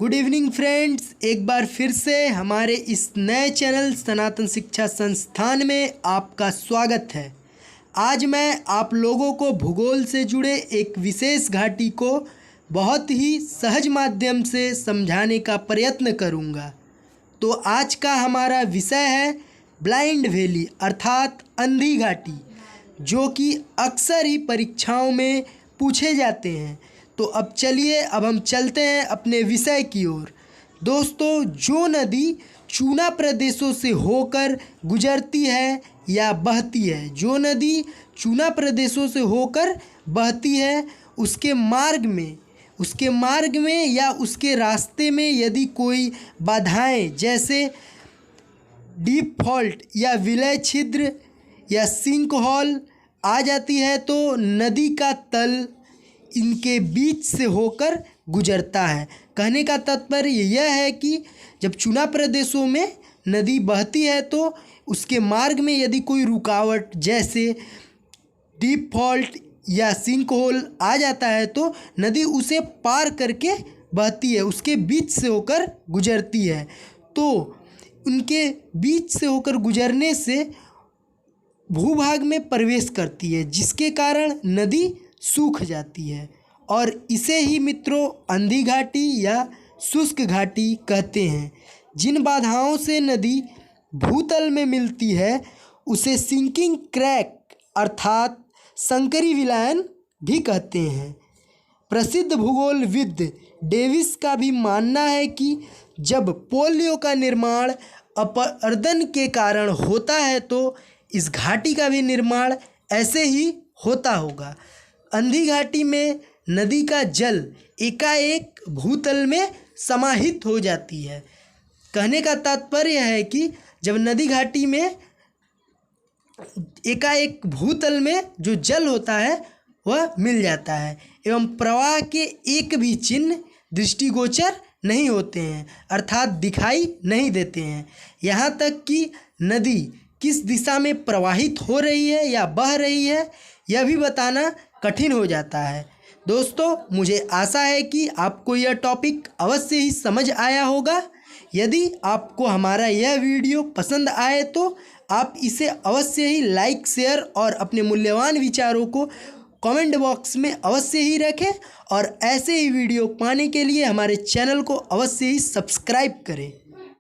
Good evening friends, एक बार फिर से हमारे इस नए चैनल सनातन शिक्षा संस्थान में आपका स्वागत है। आज मैं आप लोगों को भूगोल से जुड़े एक विशेष घाटी को बहुत ही सहज माध्यम से समझाने का प्रयत्न करूंगा। तो आज का हमारा विषय है ब्लाइंड वैली अर्थात अंधी घाटी, जो कि अक्सर ही परीक्षाओं में पूछे जाते हैं। तो अब चलिए हम चलते हैं अपने विषय की ओर। दोस्तों, जो नदी चूना प्रदेशों से होकर गुजरती है या बहती है, जो नदी चूना प्रदेशों से होकर बहती है, उसके मार्ग में या उसके रास्ते में यदि कोई बाधाएं जैसे डीप फॉल्ट या विलय छिद्र या सिंक होल आ जाती है, तो नदी का तल इनके बीच से होकर गुजरता है। कहने का तात्पर्य यह है कि जब चुना प्रदेशों में नदी बहती है तो उसके मार्ग में यदि कोई रुकावट जैसे डीप फॉल्ट या सिंक होल आ जाता है तो नदी उसे पार करके बहती है, उसके बीच से होकर गुजरती है। तो उनके बीच से होकर गुजरने से भूभाग में प्रवेश करती है, जिसके कारण नदी सूख जाती है और इसे ही मित्रों अंधी घाटी या शुष्क घाटी कहते हैं। जिन बाधाओं से नदी भूतल में मिलती है उसे सिंकिंग क्रैक अर्थात संकरी विलयन भी कहते हैं। प्रसिद्ध भूगोलविद डेविस का भी मानना है कि जब पोलियो का निर्माण अपरदन के कारण होता है तो इस घाटी का भी निर्माण ऐसे ही होता होगा। अंधी घाटी में नदी का जल एकाएक भूतल में समाहित हो जाती है। कहने का तात्पर्य है कि जब नदी घाटी में एकाएक भूतल में जो जल होता है वह मिल जाता है एवं प्रवाह के एक भी चिन्ह दृष्टिगोचर नहीं होते हैं, अर्थात दिखाई नहीं देते हैं। यहाँ तक कि नदी किस दिशा में प्रवाहित हो रही है या बह रही है यह भी बताना कठिन हो जाता है। दोस्तों, मुझे आशा है कि आपको यह टॉपिक अवश्य ही समझ आया होगा। यदि आपको हमारा यह वीडियो पसंद आए तो आप इसे अवश्य ही लाइक, शेयर और अपने मूल्यवान विचारों को कमेंट बॉक्स में अवश्य ही रखें और ऐसे ही वीडियो पाने के लिए हमारे चैनल को अवश्य ही सब्सक्राइब करें।